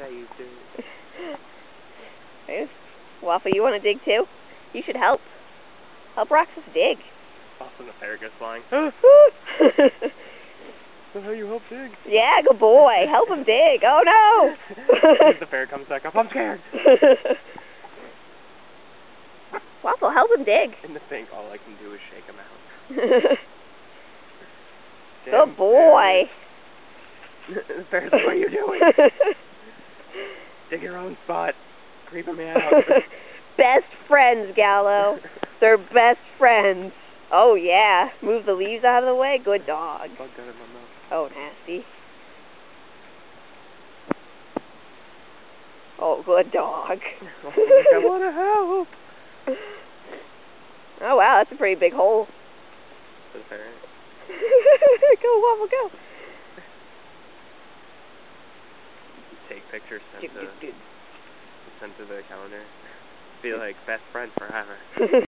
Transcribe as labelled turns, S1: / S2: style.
S1: I used to.
S2: Waffle, you want to dig too? You should help. Help Roxas dig.
S1: Often the ferret goes flying. That's how you help dig.
S2: Yeah, good boy. Help him dig. Oh no!
S1: The ferret comes back up. I'm scared.
S2: Waffle, help him dig.
S1: In the sink, all I can do is shake him out.
S2: Good boy.
S1: Ferret, what are you doing? Dig your own spot. Creep him out.
S2: Best friends, Gallo. They're best friends. Oh yeah. Move the leaves out of the way. Good dog.
S1: Bug got in my mouth.
S2: Oh, nasty. Oh, good dog.
S1: I want to help.
S2: Oh wow, that's a pretty big hole.
S1: For the ferret.
S2: Go, Waffle, go.
S1: Take pictures, send to the calendar. Be like best friends forever.